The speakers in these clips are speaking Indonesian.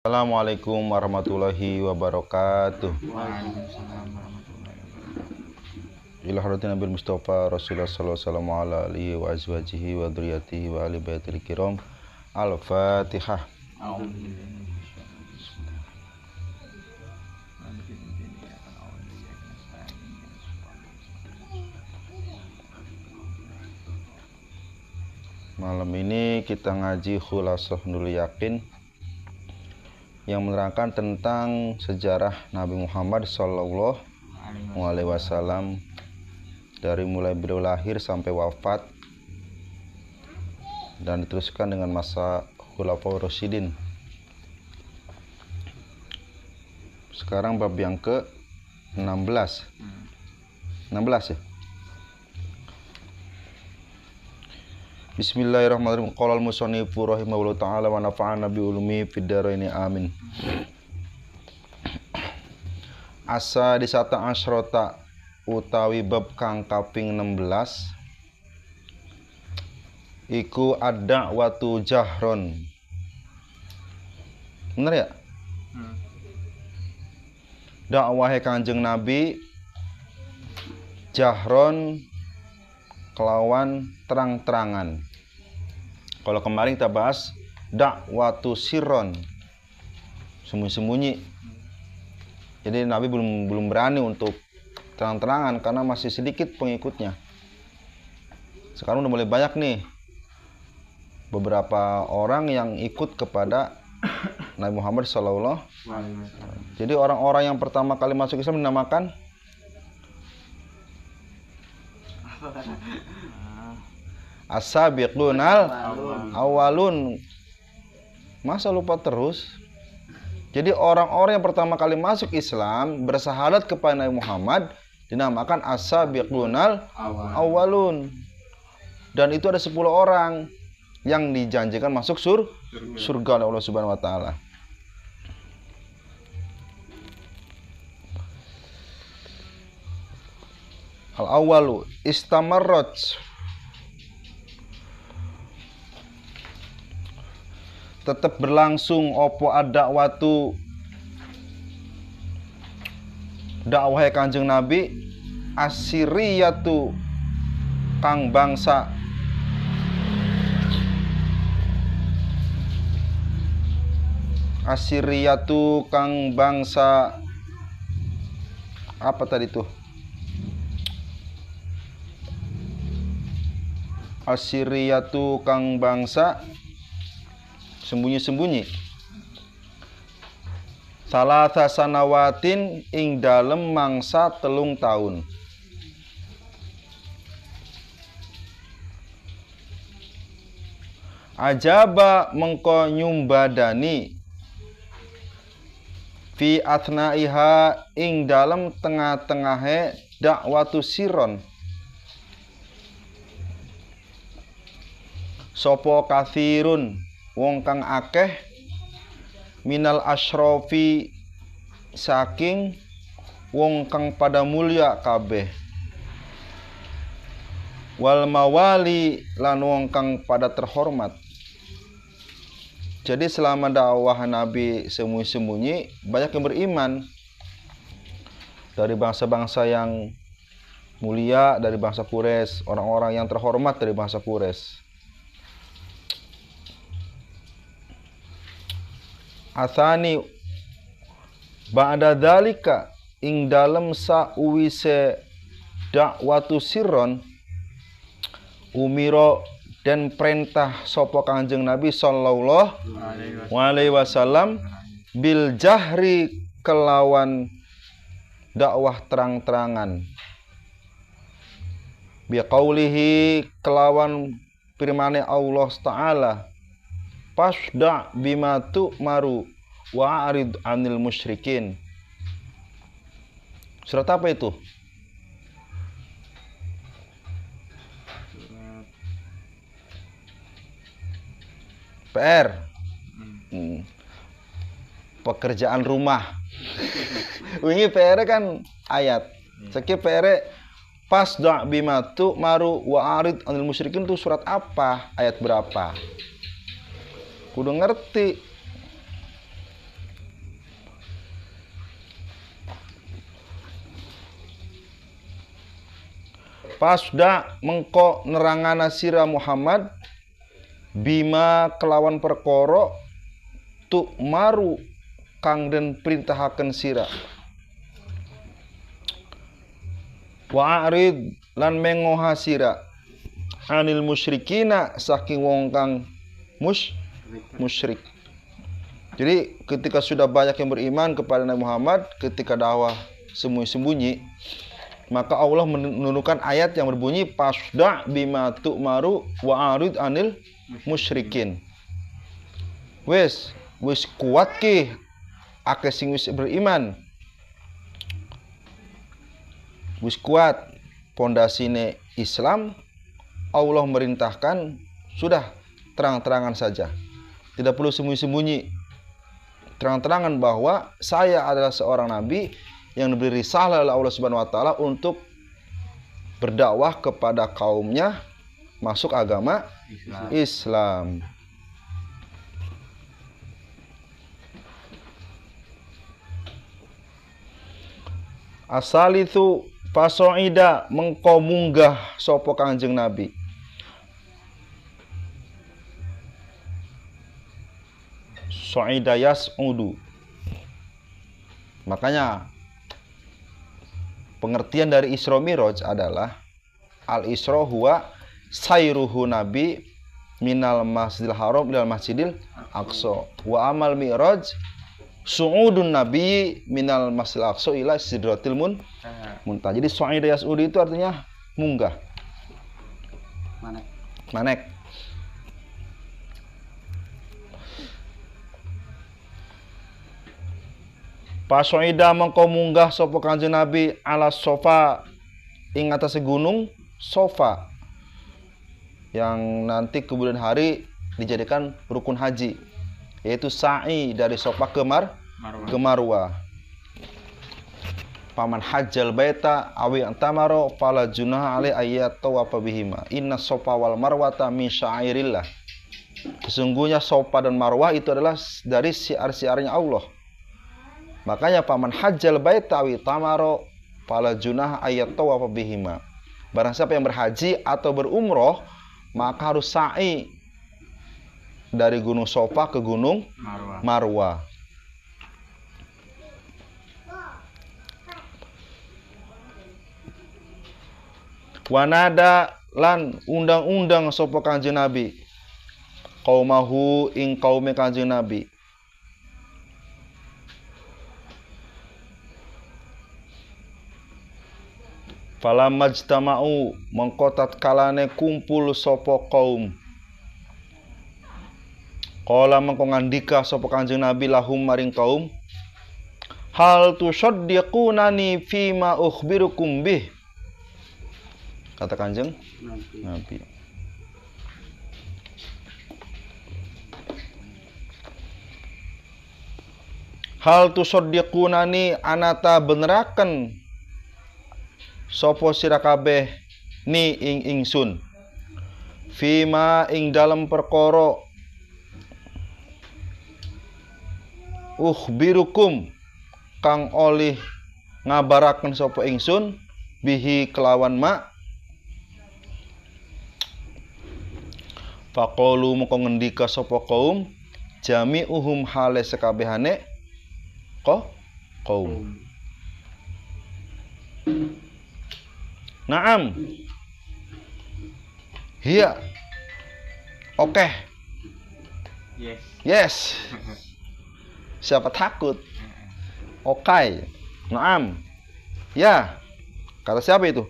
Assalamualaikum warahmatullahi wabarakatuh. Waalaikumsalam warahmatullahi wabarakatuh. Ila hadratin Nabil Mustafa Rasulullah sallallahu alaihi wasallam ala alihi wa azwajihi wa dzurriyyatihi wa ali baitil kiram. Al-Fatihah. Malam ini kita ngaji Khulasah Nurul Yakin yang menerangkan tentang sejarah Nabi Muhammad Sallallahu Alaihi Wasallam dari mulai beliau lahir sampai wafat dan diteruskan dengan masa Khulafaur Rasyidin. Sekarang bab yang ke-16. 16 ya. Bismillahirrahmanirrahim. Qala al-musannifu rahimahullahu ta'ala wa nafa'ana bi ulumi fid dharain amin. Asa disata asyrota utawi bab kang kaping 16 iku ada watu jahron. Bener ya? Dakwahe Kanjeng Nabi jahron kelawan terang-terangan. Kalau kemarin kita bahas dakwatu sirron, sembunyi-sembunyi. Jadi Nabi belum berani untuk terang-terangan karena masih sedikit pengikutnya. Sekarang udah mulai banyak nih beberapa orang yang ikut kepada Nabi Muhammad SAW. Jadi orang-orang yang pertama kali masuk Islam dinamakan as-sabiqunal awalun. Masa lupa terus? Jadi orang-orang yang pertama kali masuk Islam bersyahadat kepada Nabi Muhammad dinamakan as-sabiqunal awalun. Dan itu ada 10 orang yang dijanjikan masuk surga oleh Allah Subhanahu wa taala. Al-awwalu istamarrat tetap berlangsung opo ada waktu dakwah Kanjeng Nabi asiriyatu kang bangsa asiriyatu kang bangsa apa tadi tuh asiriyatu kang bangsa sembunyi-sembunyi salasa sanawatin ing dalem mangsa 3 tahun. Ajaba mengko nyumbadani fi athnaiha ing dalem tengah-tengahe dakwatu siron sopo kathirun wong kang akeh minal asyrafi saking wong kang pada mulia kabeh wal mawali lan wong kang pada terhormat. Jadi selama dakwah Nabi sembunyi-sembunyi banyak yang beriman dari bangsa-bangsa yang mulia, dari bangsa Quraisy, orang-orang yang terhormat dari bangsa Quraisy. Athani ba'da dzalika ing dalem sauwise dakwatu sirron umiro dan perintah sapa Kanjeng Nabi sallallahu alaihi wasallam bil jahri kelawan dakwah terang-terangan bi qaulihi kelawan firman Allah Ta'ala fasda bima tu'maru wa arid anil musyrikin. Surat apa itu? PR. Pekerjaan rumah. Wingi PR kan ayat. Seki PR fasda bima tu'maru wa arid anil musyrikin itu surat apa? Ayat berapa? Kudu ngerti. Pasda mengko nerangana sira Muhammad bima kelawan perkara tu maru kang den perintahaken sira. Wa'rid lan mengoha sira anil musyrikina saking wong kang musyrik. Jadi ketika sudah banyak yang beriman kepada Nabi Muhammad ketika dakwah sembunyi-sembunyi, maka Allah menurunkan ayat yang berbunyi pasda bima tu'maru wa'rid anil musyrikin. Wis kuat ki akeh sing wis beriman. Wis kuat pondasine Islam, Allah merintahkan sudah terang-terangan saja. Tidak perlu sembunyi-sembunyi. Terang-terangan bahwa saya adalah seorang nabi yang diberi risalah oleh Allah Subhanahu wa taala untuk berdakwah kepada kaumnya masuk agama Islam. Asal itu fasoida mengko munggah sapa Kanjeng Nabi. Soida yas'udu. Makanya pengertian dari Isra Mi'raj adalah al-Isra huwa sayruhu Nabi minal Masjidil Haram ilal Masjidil Aqsa. Wa amal Mi'raj su'udun Nabi minal Masjidil Aqsa ila Sidratil Muntaha. Jadi su'ida yas'udu itu artinya munggah. Manek. Pasoida mengko munggah sapa Kanjeng Nabi ala sofa ing atase gunung Sofa yang nanti kemudian hari dijadikan rukun haji, yaitu sa'i dari Sofa ke Marwah. Paman hajjal baita awi antamaro fala junaha alai ayat tawafa bihima. Inna Sofa wal Marwata min syairillah. Sesungguhnya Sofa dan Marwah itu adalah dari syiar-syiarnya Allah. Makanya paman hajjal baita awi tamaro fala junaha ayat tawafa bihima. Barang siapa yang berhaji atau berumroh, maka harus sa'i dari gunung Sofa ke gunung Marwah. Wanada lan undang-undang sapa Kanjeng Nabi qaumahu ing kaume Kanjeng Nabi. Fala majtama'u mengko tatkalane kumpul sapa kaum. Qala mengko ngandika sapa Kanjeng Nabi lahum maring kaum, hal tusaddiqunani fima ukhbirukum bih. Kata Kanjeng Nabi. Hal tusaddiqunani anata beneraken sapa sira kabeh ni ing ingsun fima ing dalam perkara ukhbirukum kang oleh ngabaraken sapa ingsun bihi kelawan ma. Faqalu moko ngendika sapa kaum jami'uhum hale sekabehane kaum. Naam. Iya. Oke. Yes. Siapa takut? Oke. Naam. Ya. Kata siapa itu?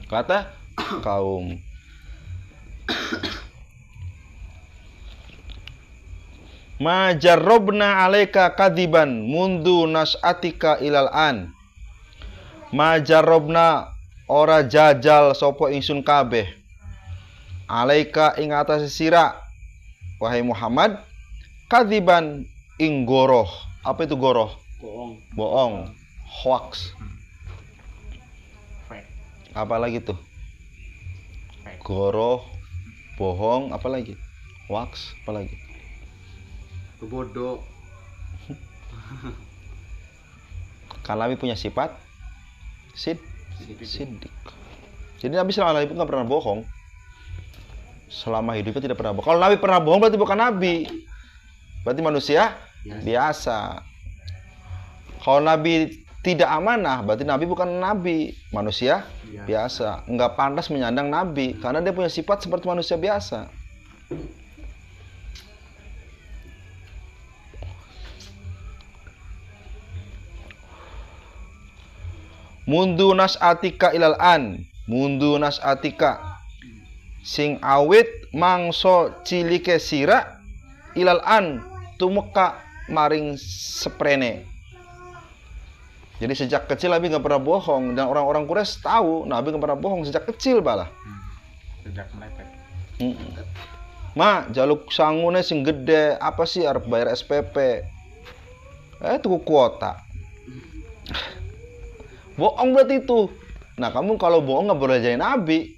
Kata kaum. Ma jarrobna alaika kadiban mundu nas'atika ilal an. Ma jarrobna ora jajal sapa ingsun kabeh alaika ing atase sira wahai Muhammad kadiban ing goroh. Apa itu goroh? Bohong. Hoax. Apa lagi tuh? Goroh, bohong, apa lagi? Hoax, apa lagi? Bodoh. Kalami punya sifat sidik. Jadi Nabi selama hidup nggak pernah bohong. Selama hidupnya tidak pernah bohong. Kalau Nabi pernah bohong berarti bukan Nabi. Berarti manusia biasa. Kalau Nabi tidak amanah berarti Nabi bukan Nabi. Manusia biasa. Nggak pantas menyandang Nabi. Karena dia punya sifat seperti manusia biasa. Mundu nas'atika ilal an. Mundu nas'atika sing awit mangso cilike sira ilal an tumeka maring seprene. Jadi sejak kecil Nabi nggak pernah bohong dan orang-orang Quraisy tahu Nabi nggak pernah bohong sejak kecil balah. Sejak mepet. Ma jaluk sangune sing gede apa sih arep bayar SPP? Tuku kuota. Bohong berarti itu. Nah kamu kalau bohong nggak boleh jadi Nabi.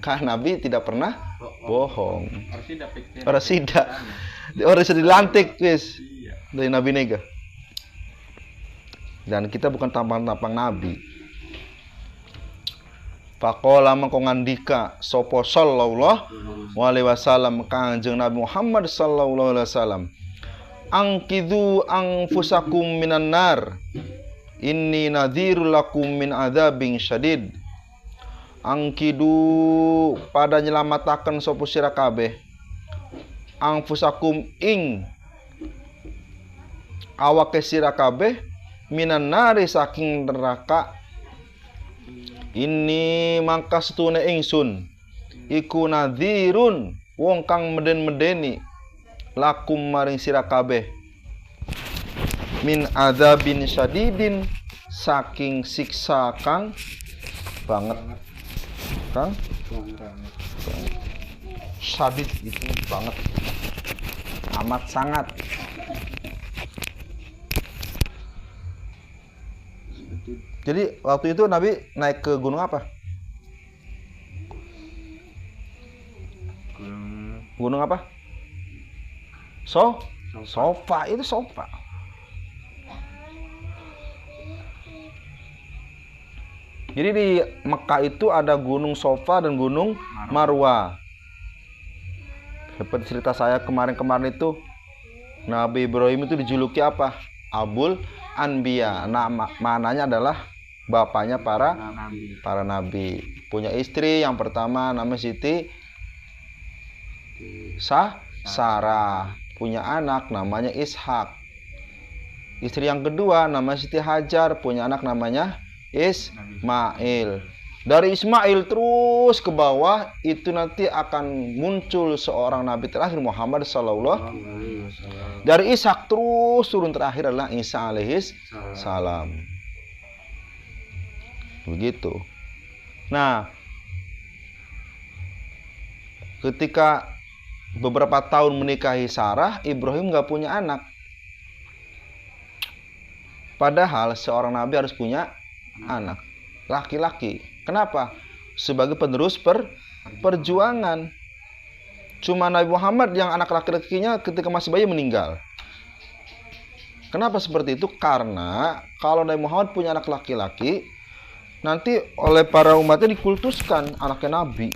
Karena Nabi tidak pernah bohong. Orang sida. Orang sida dilantik wis. Dari Nabi nega. Dan kita bukan tampang-tampang Nabi. Faqala mangko ngandika sapa sallallahu alaihi wasallam Kanjeng Nabi Muhammad sallallahu alaihi wasallam. Angkidu anfusakum minan nar. Inni nadhirul lakum min adzabin syadid. Angkidu pada nyelamataken sapa sira kabeh. Anfusakum ing awake sira kabeh minan nari saking neraka. Ini mangka setune ingsun iku nadhirun wong kang meden-medeni lakum maring sira kabeh min adzabin syadidin saking siksa kang banget. Kang syadid itu banget, amat sangat. Jadi waktu itu Nabi naik ke gunung apa? Gunung apa? Sofa, itu Sofa. Jadi di Mekah itu ada gunung Sofa dan gunung Marwa. Seperti cerita saya kemarin-kemarin itu, Nabi Ibrahim itu dijuluki apa? Abul Anbiya. Nama mananya adalah bapaknya para nabi. Punya istri yang pertama namanya Siti Sarah. Punya anak namanya Ishak. Istri yang kedua namanya Siti Hajar, punya anak namanya Ismail. Dari Ismail terus ke bawah itu nanti akan muncul seorang nabi terakhir Muhammad sallallahu alaihi wasallam. Dari Ishak terus turun terakhir adalah Isa alaihis salam. Begitu. Nah, ketika beberapa tahun menikahi Sarah, Ibrahim nggak punya anak. Padahal seorang nabi harus punya anak laki-laki. Kenapa? Sebagai penerus perjuangan. Cuma Nabi Muhammad yang anak laki-lakinya ketika masih bayi meninggal. Kenapa seperti itu? Karena kalau Nabi Muhammad punya anak laki-laki, nanti oleh para umatnya dikultuskan anaknya Nabi.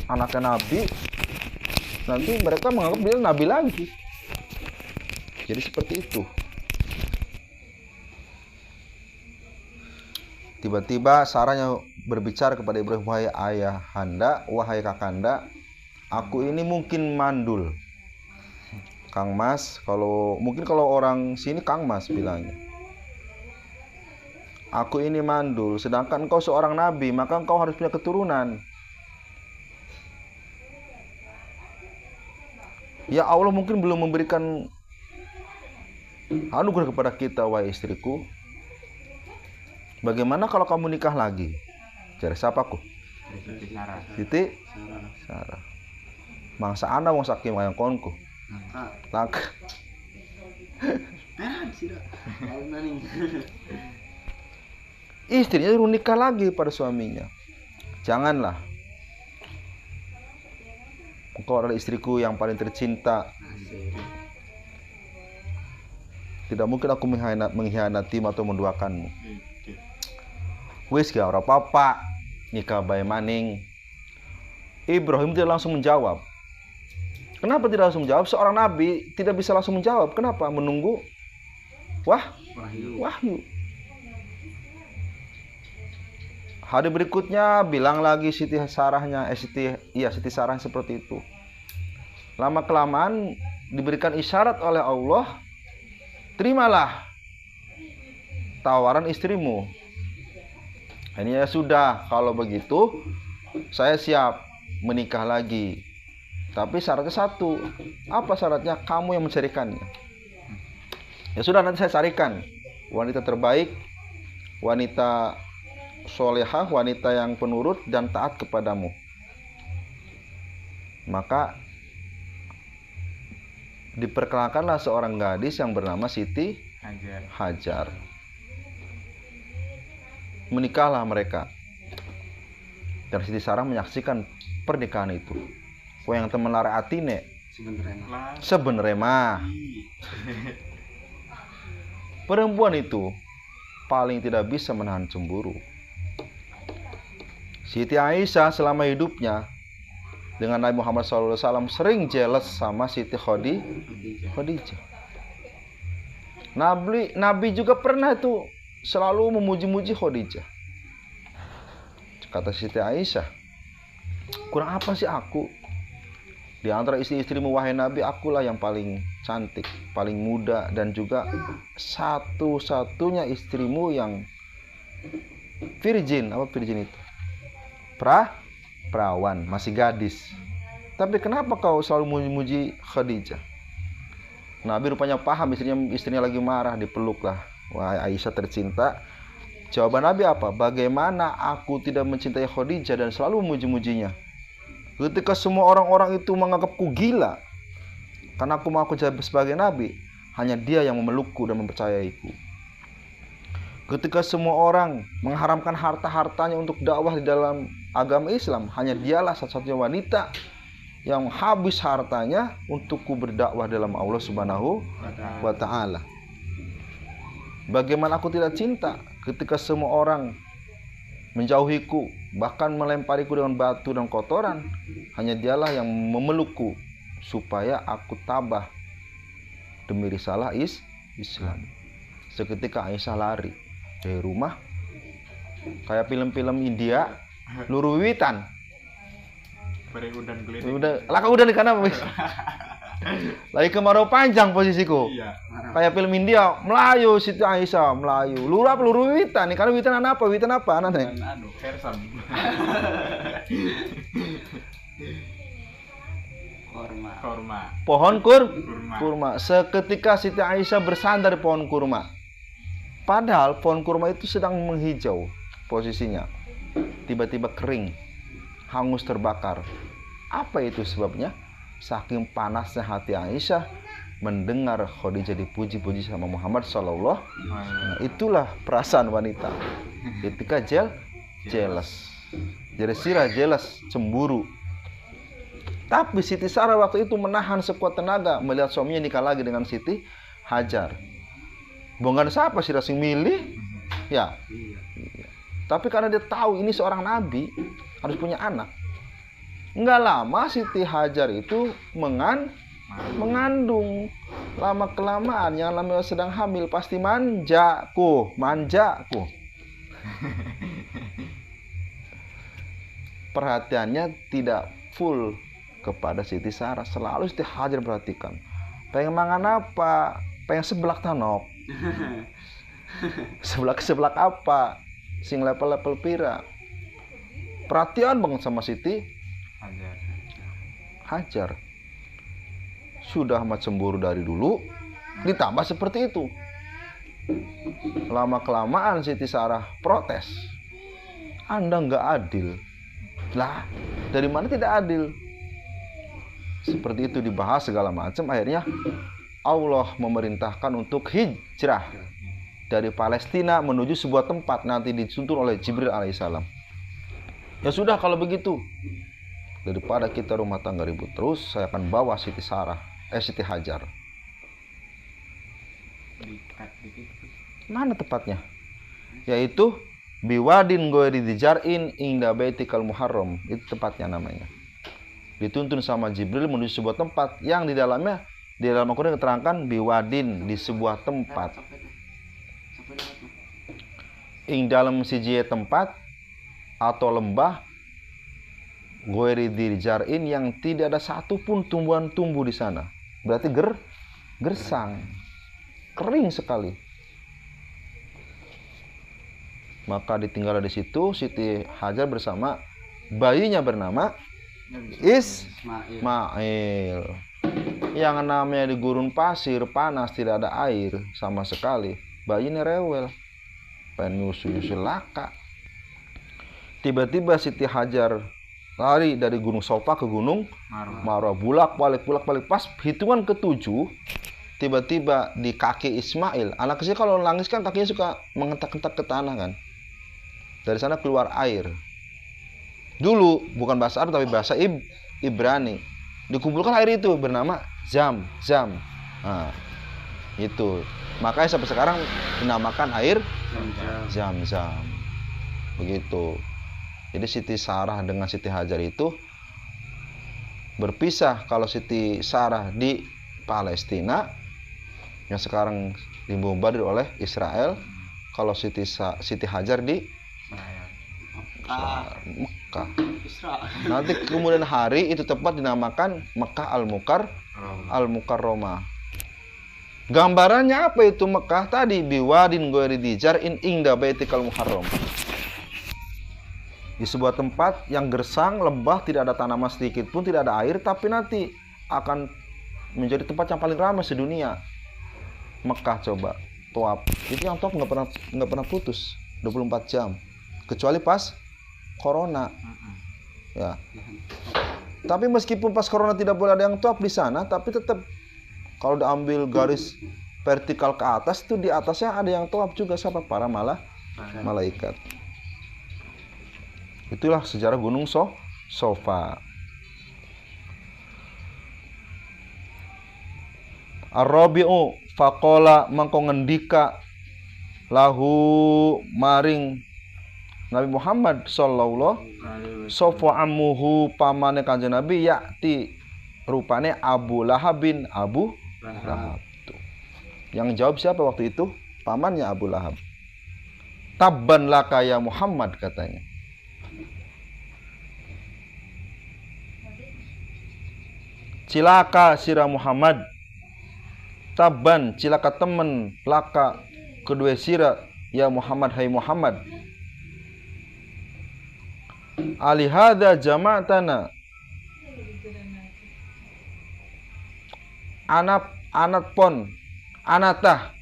Anaknya Nabi, nanti mereka menganggap dia Nabi lagi. Jadi seperti itu. Tiba-tiba Sarahnya berbicara kepada Ibrahim, wahai ayahanda, wahai kakanda, aku ini mungkin mandul. Kang Mas, kalau orang sini Kang Mas bilangnya. Aku ini mandul, sedangkan engkau seorang nabi, maka engkau harus punya keturunan. Ya Allah mungkin belum memberikan anugerah kepada kita, wahai istriku. Bagaimana kalau kamu nikah lagi? Cari siapa ku? Siti Sarah. Mangsa anda wong saking wayang konku. Laka. Istrinya suruh nikah lagi pada suaminya. Janganlah. Engkau adalah istriku yang paling tercinta. Tidak mungkin aku mengkhianati atau menduakanmu. Wis gak ora apa-apa, nikah bae maning. Ibrahim tidak langsung menjawab. Kenapa tidak langsung menjawab? Seorang nabi tidak bisa langsung menjawab. Kenapa? Menunggu wahyu. Hari berikutnya bilang lagi Siti Sarahnya, Siti Sarah seperti itu. Lama kelamaan diberikan isyarat oleh Allah, terimalah tawaran istrimu. Ini ya sudah, kalau begitu saya siap menikah lagi. Tapi syaratnya satu. Apa syaratnya? Kamu yang mencarikannya. Ya sudah, nanti saya carikan wanita terbaik, wanita solehah, wanita yang penurut dan taat kepadamu. Maka diperkenalkanlah seorang gadis yang bernama Siti Hajar. Menikahlah mereka. Dan Siti Sarah menyaksikan pernikahan itu. Yang temen lara atine sebenarnya mah perempuan itu paling tidak bisa menahan cemburu. Siti Aisyah selama hidupnya dengan Nabi Muhammad SAW sering jealous sama Siti Khadijah. Nabi juga pernah itu selalu memuji-muji Khadijah. Kata Siti Aisyah, kurang apa sih aku? Di antara istri-istrimu wahai Nabi, akulah yang paling cantik, paling muda, dan juga satu-satunya istrimu yang virgin. Apa virgin itu? Perawan, masih gadis. Tapi kenapa kau selalu memuji Khadijah? Nabi rupanya paham istrinya lagi marah, dipeluklah. Wahai Aisyah tercinta, jawaban Nabi apa? Bagaimana aku tidak mencintai Khadijah dan selalu memuji-mujinya? Ketika semua orang-orang itu menganggapku gila karena aku mengaku sebagai Nabi, hanya dia yang memelukku dan mempercayaiku. Ketika semua orang mengharamkan harta-hartanya untuk dakwah di dalam agama Islam, hanya dialah satu-satunya wanita yang habis hartanya untukku berdakwah dalam Allah Subhanahu wa Ta'ala. Bagaimana aku tidak cinta ketika semua orang menjauhiku, bahkan melempariku dengan batu dan kotoran, hanya dialah yang memelukku supaya aku tabah demi risalah Islam. Seketika Aisyah lari dari rumah kayak film-film India, luruwitan. Udah, laka udah di kanan wis. Lagi kemarau panjang posisiku. Iya. Kayak film India, Melayu Siti Aisyah, Melayu. Luru witan nih, karena witan apa? Witan apa anaknya? Persam. Kurma. Pohon kurma. Seketika Siti Aisyah bersandar di pohon kurma. Padahal pohon kurma itu sedang menghijau posisinya. Tiba-tiba kering, hangus terbakar. Apa itu sebabnya? Saking panasnya hati Aisyah mendengar Khadijah dipuji-puji sama Muhammad SAW. Nah, itulah perasaan wanita ketika jealous. Jadi sirah jealous, cemburu. Tapi Siti Sarah waktu itu menahan sekuat tenaga melihat suaminya nikah lagi dengan Siti Hajar. Bukan siapa sih rasing milih? Ya. Tapi karena dia tahu ini seorang nabi, harus punya anak. Enggak lama Siti Hajar itu mengandung. Lama kelamaan yang namanya sedang hamil pasti manjaku. Perhatiannya tidak full kepada Siti Sarah. Selalu Siti Hajar perhatikan. Pengen mangan apa? Pengen seblak tanok. Seblak apa? Sing level-level pira. Perhatian banget sama Siti Hajar. Sudah amat cemburu dari dulu, ditambah seperti itu. Lama kelamaan Siti Sarah protes. Anda nggak adil. Lah, dari mana tidak adil? Seperti itu dibahas segala macam. Akhirnya Allah memerintahkan untuk hijrah dari Palestina menuju sebuah tempat nanti dituntun oleh Jibril alaihissalam. Ya sudah kalau begitu, daripada kita rumah tangga ribut terus, saya akan bawa Siti Hajar. Mana tepatnya? Yaitu biwadin ghairi dijar'in inda baitikal muharram. Itu tempatnya namanya. Dituntun sama Jibril menuju sebuah tempat yang di dalamnya, di dalam Al-Qur'an diterangkan biwadin, di sebuah tempat. Ing dalam siji tempat atau lembah ghairi dijar'in yang tidak ada satupun tumbuhan tumbuh di sana. Berarti gersang, kering sekali. Maka ditinggal di situ Siti Hajar bersama bayinya bernama Ismail. Yang namanya di gurun pasir, panas, tidak ada air sama sekali. Bayinya rewel, pengen nyusu laka. Tiba-tiba Siti Hajar lari dari Gunung Sofa ke Gunung Marwah, bulak-balik. Pas hitungan ke-7, tiba-tiba di kaki Ismail. Anak kecil kalau nangis kan kakinya suka mengentak-kentak ke tanah kan. Dari sana keluar air. Dulu bukan bahasa Arab tapi bahasa Ibrani. Dikumpulkan air itu bernama Zam. Nah, itu. Makanya sampai sekarang dinamakan air Zam-Zam. Begitu. Jadi Siti Sarah dengan Siti Hajar itu berpisah. Kalau Siti Sarah di Palestina yang sekarang dibombardir oleh Israel, kalau Siti Hajar di Mekah. Nanti kemudian hari itu tepat dinamakan Mekah Al-Mukarramah. Gambarannya apa itu Mekah tadi? Biwadin ghairi dijar'in inda baitikal muharram. Di sebuah tempat yang gersang, lembah, tidak ada tanaman sedikit pun, tidak ada air, tapi nanti akan menjadi tempat yang paling ramai sedunia. Mekah coba, tawaf. Itu yang tawaf nggak pernah putus 24 jam. Kecuali pas corona. Ya. Tapi meskipun pas corona tidak boleh ada yang tawaf di sana, tapi tetap kalau diambil garis vertikal ke atas itu di atasnya ada yang tawaf juga sama para malaikat. Itulah sejarah Gunung Sofa. Ar-Rabi'u faqala mangko ngendika lahu maring Nabi Muhammad sallallahu sofa ammuhu pamane Kanjeng Nabi yakti rupane Abu Lahabin Abu Lahab. Yang jawab siapa waktu itu? Pamannya Abu Lahab. Tabban laka ya Muhammad katanya. Cilaka sira Muhammad. Tabban cilaka temen laka kedua sira ya Muhammad hai Muhammad. Alihada jama'atana anat pon anatah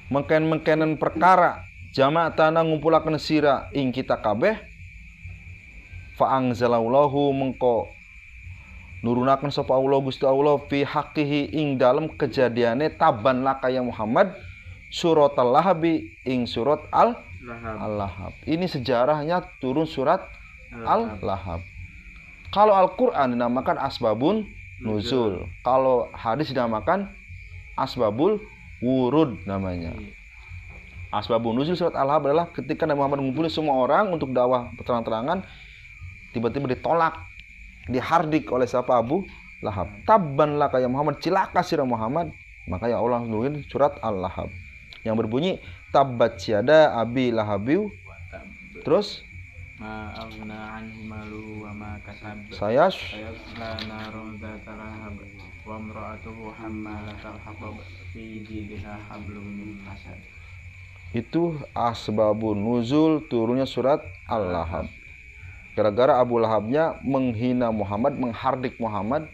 mengken-mengkenen perkara jama'atana ngumpulaken sira ing kita kabeh fa anzalallahu mengko nurunaken sapa Allah Gusti Allah fi haqqihi ing dalem kejadiane taban laka ya Muhammad surat Al-Lahab ing surat Al-Lahab. Ini sejarahnya turun surat Al-Lahab. Kalau Al-Qur'an dinamakan asbabun nuzul. Kalau hadis dinamakan asbabul wurud namanya. Asbabun nuzul surat Al-Lahab adalah ketika Nabi Muhammad mengumpulkan semua orang untuk dakwah terang-terangan, tiba-tiba ditolak, dihardik oleh siapa? Abu Lahab. Tabban laka ya Muhammad, cilaka sira Muhammad. Maka ya Allah nurunin surat Al-Lahab yang berbunyi tabbat yada abi lahabiu. Terus ma'aghna anhu maluhu wa ma kasab sayas sayasla narun dzatal lahab wa imra'atuhu hammalatal hatab fi jidha hablum min masad. Itu asbabun nuzul turunnya surat Al-Lahab. Gara-gara Abu Lahabnya menghina Muhammad, menghardik Muhammad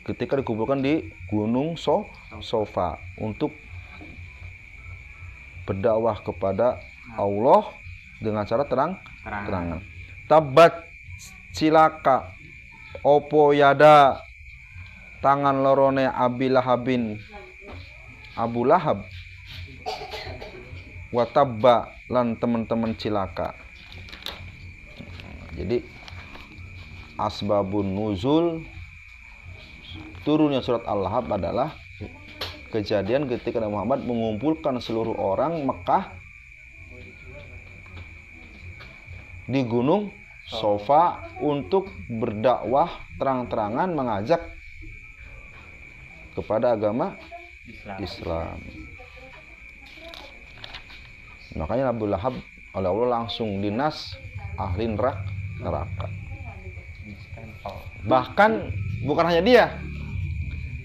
ketika dikumpulkan di Gunung Sofa untuk berdakwah kepada Allah dengan cara terang-terangan. Tabat cilaka opo yada tangan lorone Abi Lahabin Abu Lahab watabba lan teman-teman cilaka. Jadi asbabun nuzul turunnya surat Al-Lahab adalah kejadian ketika Nabi Muhammad mengumpulkan seluruh orang Mekah di Gunung Sofa untuk berdakwah terang-terangan mengajak kepada agama Islam. Makanya Abu Lahab oleh Allah langsung dinas ahli neraka. Bahkan bukan hanya dia,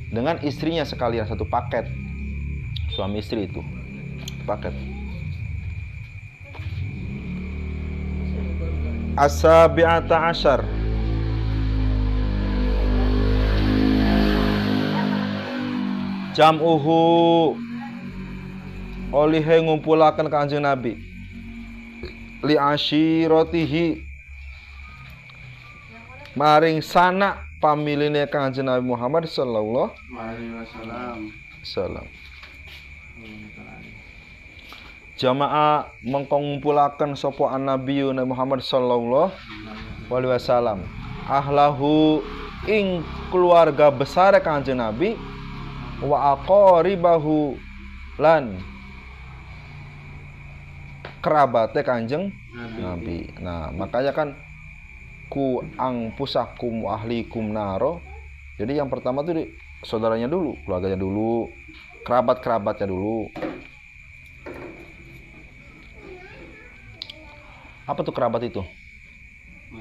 dengan istrinya sekalian satu paket. Suami istri itu paket. As-sabi'ata asyar. Jam'uhu olihe ngumpulaken Kanjeng Nabi li asyiratihi maring sanak pamiline Kanjeng Nabi Muhammad sallallahu alaihi wasallam. Jamaah mengko ngumpulaken sapa Nabi Muhammad sallallahu alaihi wasallam ahlahu ing keluarga besar Kanjeng Nabi wa aqaribahu lan kerabate Kanjeng Nabi. Nah, makanya kan ku angpusakum ahlikum naro. Jadi yang pertama tuh saudaranya dulu, keluarganya dulu, kerabat-kerabatnya dulu. Apa tuh kerabat itu?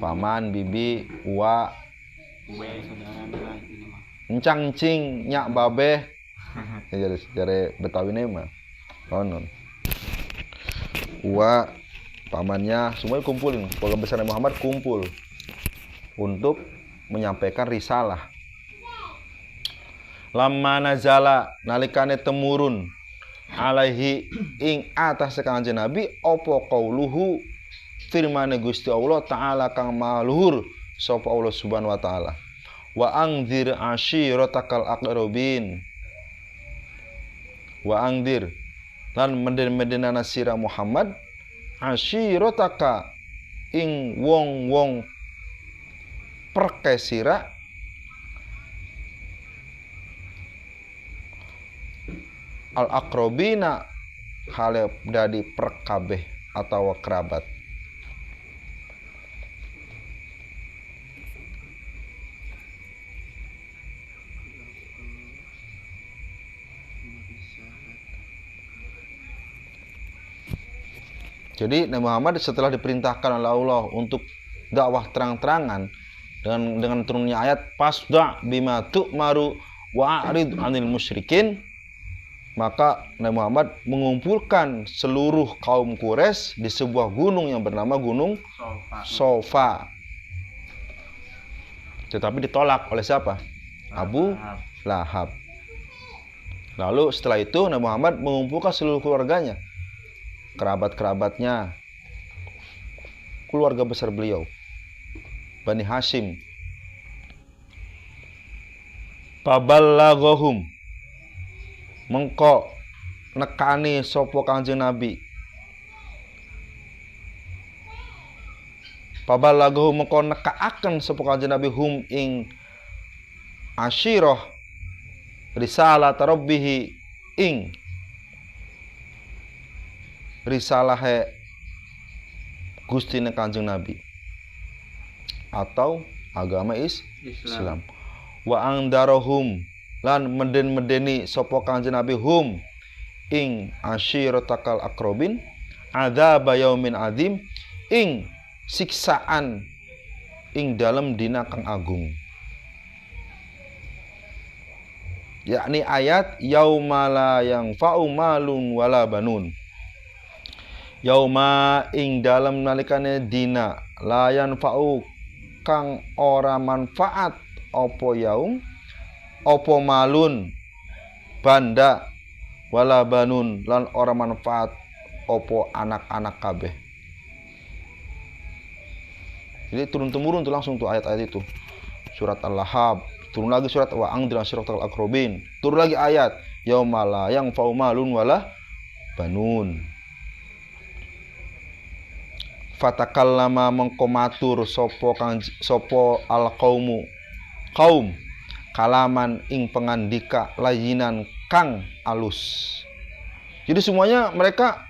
Paman, bibi, uwa, saudara ini mah. encang cing, nyak babeh. Jadi Betawi nih mah. Konon. Uwa, pamannya semuanya kumpulin. Keluarga besar Muhammad kumpul untuk menyampaikan risalah. Lamma nazala nalikane temurun alaihi ing atas Kanjeng Nabi apa qauluhu firmane Gusti Allah taala kang maluhur sapa Allah Subhanahu wa taala. Wa angdzir asyiratakal aqrabin. Wa angdzir lan menden-mendenana sira Muhammad asyirataka ing wong-wong perkesira al aqrabina hale dadi perkabeh atau kerabat. Jadi Nabi Muhammad setelah diperintahkan oleh Allah untuk dakwah terang-terangan dengan turunnya ayat fasda bima tu'maru wa a'rid 'anil musyrikin, maka Nabi Muhammad mengumpulkan seluruh kaum Quraisy di sebuah gunung yang bernama Gunung Sofa. Tetapi ditolak oleh siapa? Abu Lahab. Lalu setelah itu Nabi Muhammad mengumpulkan seluruh keluarganya, kerabat-kerabatnya, keluarga besar beliau, Bani Hashim. Paballaghum mengko nekani sapa Kanjeng Nabi. Paballaghum mengko nekaaken sapa Kanjeng Nabi hum ing asyirah risalah rabbih ing risalahe Gustine Kanjeng Nabi atau agama Islam. Wa angdarahum lan meden-medeni sapa Kanjeng Nabi hum ing asyiratakal aqrabin adzab yaumin adzim ing siksaan ing dalam dina kang agung. Yakni ayat yaumala yang fa'u malun wala banun. Yauma ing dalam nalikane dina layan fa'u kang ora manfaat opo yaum opo malun banda wala banun lan ora manfaat opo anak-anak kabeh. Jadi turun-temurun tuh langsung tuh ayat-ayat itu. Surat Al-Lahab, turun lagi surat wa angdir asyiratal aqrabin, turun lagi ayat yauma la yang fa'u malun wala banun. Fatakallama mengkomatur sopo al kaumu kaum kalaman ing pengandika layinan kang alus. Jadi semuanya mereka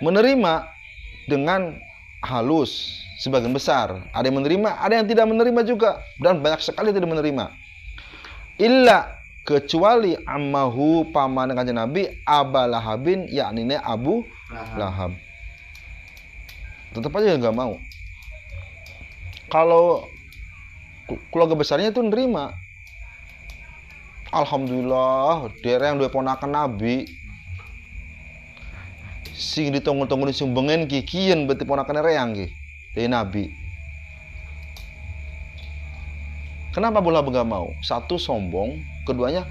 menerima dengan halus sebagian besar. Ada yang menerima, ada yang tidak menerima juga, dan banyak sekali yang tidak menerima. Illa kecuali ammahu paman kanjeng Nabi Aba Lahabin, yakni Abu Lahab. Tetap aja nggak mau. Kalau keluarga besarnya itu nerima. Alhamdulillah, daerah yang dua ponakan Nabi sing ditunggu-tunggu disumbengen kikian berarti ponakan reang ki dari Nabi. Kenapa Abu Lahab gak mau? Satu, sombong. Keduanya,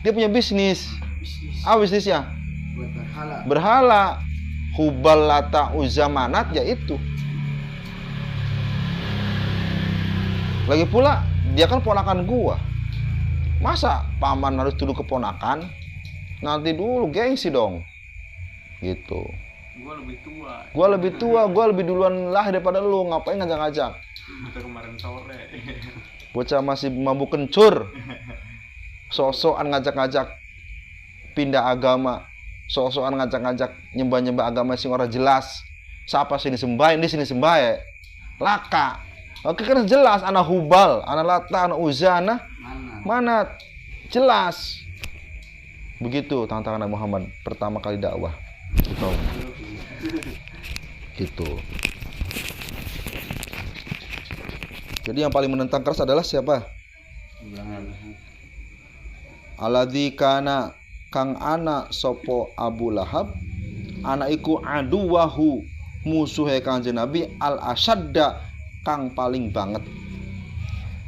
dia punya bisnis. Bisnisnya? Buat berhala. Berhala. Hubal, Lata, Uzza, Manat, ya itu. Lagi pula, dia kan ponakan gua. Masa paman harus dulu keponakan? Nanti dulu, gengsi dong. Gitu. Gua lebih tua, gua lebih duluan lah daripada lu. Ngapain ngajak-ngajak? Itu kemarin sore. Bocah masih mabuk kencur. Sok-sokan ngajak-ngajak pindah agama. Sok-sokan ngajak-ngajak nyembah-nyembah agama sing ora jelas. Siapa sini sembah, ini sini sembah ya. Laka. Oke, kan jelas anak Hubal, anak Lata, anak Uzza, Manat. Jelas. Begitu tantangan Nabi Muhammad pertama kali dakwah. Gitu. Jadi yang paling menentang keras adalah siapa? Aladzi kana kang ana sopo Abu Lahab ana iku aduwahu musuhe Kanjeng Nabi al asyadda kang paling banget.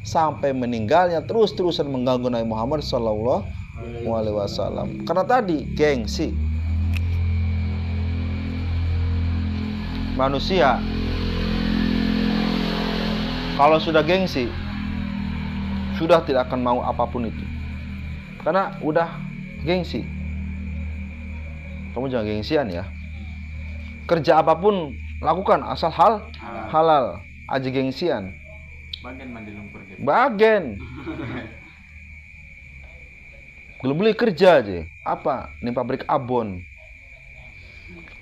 Sampai meninggalnya terus-terusan mengganggu Nabi Muhammad sallallahu alaihi wasallam. Karena tadi gengsi. Manusia kalau sudah gengsi, sudah tidak akan mau apapun itu. Karena udah gengsi. Kamu jangan gengsian ya. Kerja apapun lakukan asal halal. Aja gengsian. Bagian mandi lumpur gitu. Bagian. Belum beli kerja aja. Apa? Ini pabrik abon.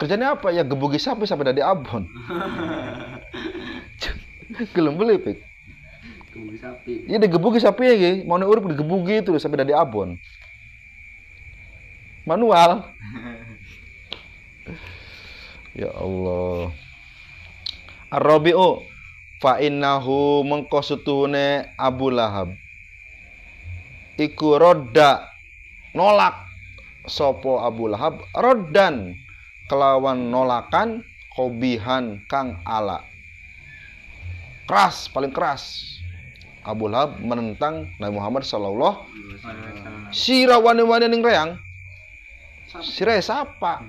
Kerjanya apa? Ya gebuki sapi sampai dari abon. Gelem beli pik. Gebuki sapi. Iya digebuki sapi ya ge. Mau urip digebuki itu sampai dari abon. Manual. Ya Allah. Ar-Rabi'u fa innahu mengkosutune Abu Lahab. Iku rodda nolak sopo Abu Lahab roddan kelawan nolakan kobihan kang ala. Keras, paling keras. Abu Lahab menentang Nabi Muhammad sallallahu sira wani-wani ning reang. Sira sapa?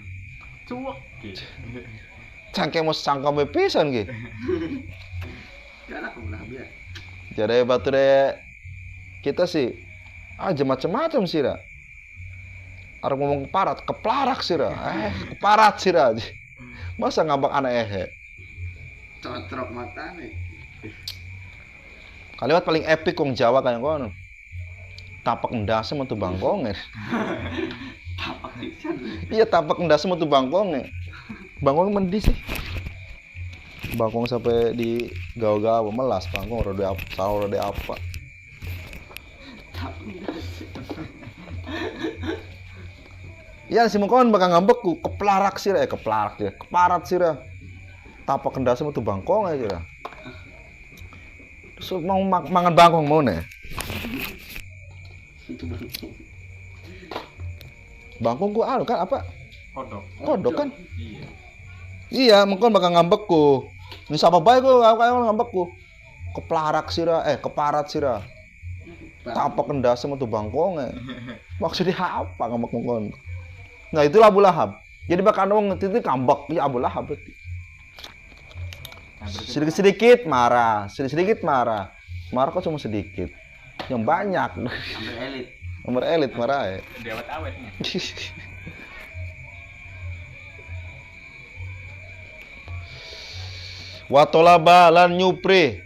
Cuek gitu. Cangke mau sangka pisan ge. Galak Abu Lahab ya. Jadi batu deh kita sih aja macam-macam sira. Arep ngomong keparak sira. Keparat sira. Masa ngambak anak ehe. Cotrok matane. Kalimat paling epik wong Jawa kaya ngono. Tapak endase metu bangkonge. Tapak pisan. Iya, tapak endase metu bangkonge. Bangkong mendi sih. Bangkong sampai di gawa-gawa melas bangkong rode apa, sahur rode apa. Tapak pisan. Iya si mengkon bakal ngambekku keplarak sira keplarak dia keparat sira tapak kendase metu bangkong aja sira terus mau mangan bangkong mau nih bangkong gua anu kan apa kodok kan iya mengkon bakal ngambekku ini siapa bae gua ngambekku keplarak sira keparat sira tapak kendase metu bangkong maksudnya apa ngambek mengkon. Nah itulah Abu Lahab. Jadi bakal wong itu kambak ya Abu Lahab berarti. Sedikit-sedikit marah, sedikit-sedikit marah. Marah kok cuma sedikit. Yang banyak. Nomor elit marah ya. Dewat awetnya. Wa talaba lan nyupri.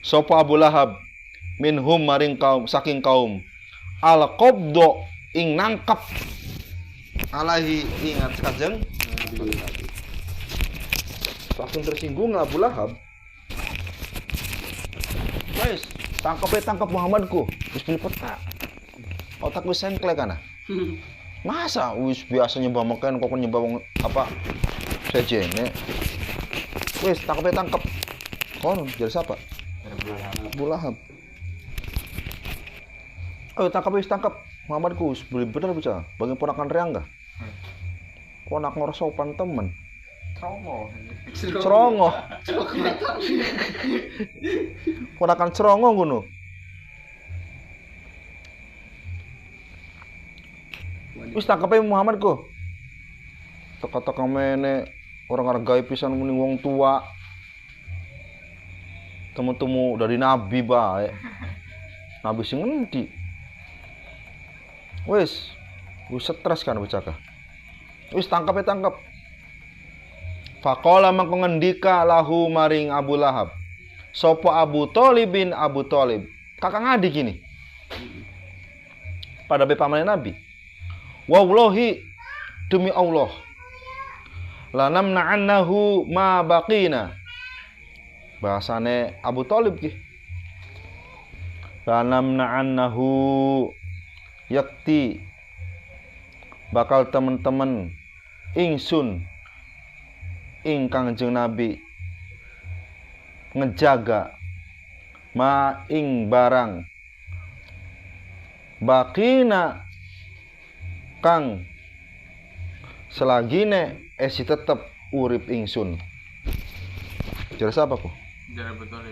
sapa Abu Lahab minhum maring kaum saking kaum al-qabdo ing nangkep alaihi ingat kajeng saking tersinggung Abu Lahab. Guys, tangkap Muhammadku. Wis beli peta. Otak wis sengklek kana. Masa wis biasa nyembah meken kok nyembah wong apa? Sejene. Wis tangkap. Konon jadi siapa? Abu Lahab. Ayo tangkap. Muhammadku wis beli bener bisa. Bagi ponakan Reangga. Ponak ngorsopan temen. Cerongo. Ponakan cerongo ngono. Wis tangkepe Muhammadku. Teka-teka mene orang hargai pisan muni wong tua. Temu-temu dari nabi bae. Nabi sing ngendi? Wis stres kan bocah. Wis tangkap. Faqala mangko ngendika lahu maring Abu Lahab. Sapa Abu Thalib bin Abu Thalib. Kakang adik ini. Pada pamane Nabi. Wallahi demi Allah. Lanamna'annahu ma baqina. Bahasane Abu Thalib ki. Lanamna'annahu yakti bakal temen-temen ingsun ing Kangjeng Nabi ngejaga ma ing barang bakina kang selagine esi tetep urip ingsun. Jelas apa kok? Jelas betul.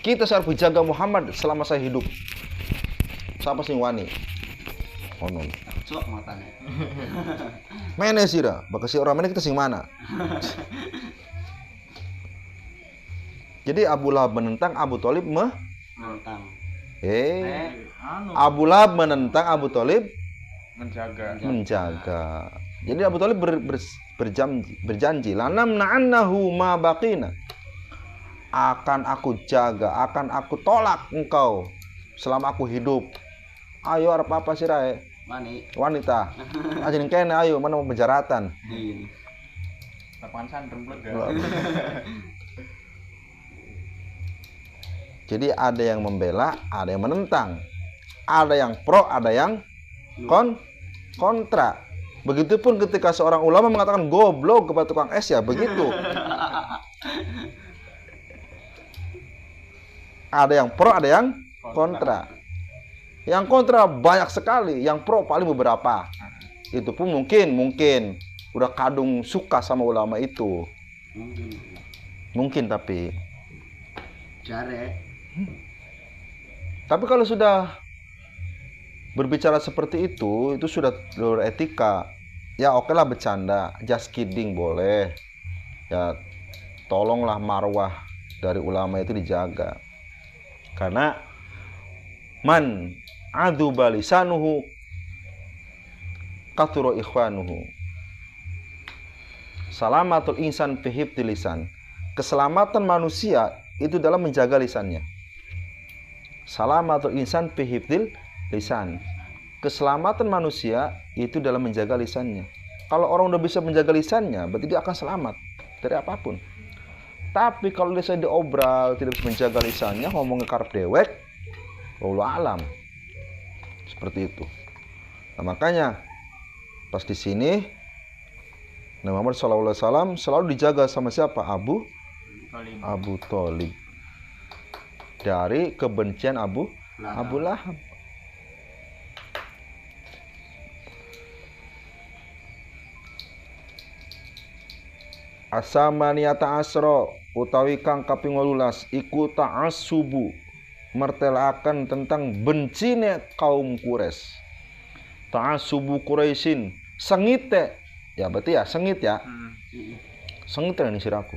Kita harus menjaga Muhammad selama saya hidup. Siapa sing wani? Onon. Cok matane. Mene sira, bakasi orang mene kita sing mana? Jadi Abu Lahab menentang, Abu Thalib Menentang. Abu Lahab menentang, Abu Thalib menjaga. Jadi Abu Thalib berjanji, lanam na'annahu ma baqina. Akan aku jaga, akan aku tolak engkau selama aku hidup. Ayo arep apa sih rae? Wanita. Aja kene ayo mana mau penjaratan. Iya. Lapangan sandrem blega. Jadi ada yang membela, ada yang menentang. Ada yang pro, ada yang kontra. Begitupun ketika seorang ulama mengatakan goblok kepada tukang es ya begitu. Ada yang pro, ada yang kontra. Yang kontra banyak sekali, yang pro paling beberapa. Itu pun mungkin udah kadung suka sama ulama itu. Mungkin tapi Jare. Tapi kalau sudah berbicara seperti itu sudah luar etika. Ya oke lah bercanda, just kidding boleh. Ya tolonglah marwah dari ulama itu dijaga. Karena man adu balisanuhu kathura ikhwanuhu. Salamatul insan fi hifdzil lisan. Keselamatan manusia itu dalam menjaga lisannya. Salamatul insan fi hifdzil lisan. Keselamatan manusia itu dalam menjaga lisannya. Kalau orang udah bisa menjaga lisannya, berarti dia akan selamat dari apapun. Tapi kalau lisan diobral, tidak bisa menjaga lisannya, ngomong ngekarep dewek, wallahu alam. Seperti itu. Nah, makanya pas di sini Nabi Muhammad SAW selalu dijaga sama siapa? Abu Thalib. Dari kebencian Abu Lahab. Asamaniyata asro utawi kang kaping 18 iku ta'assubu mertelakan tentang bencine kaum Quraisy. Ta'assubu Quraisyin sengite ya berarti ya sengit ya. Sengit ini siraku.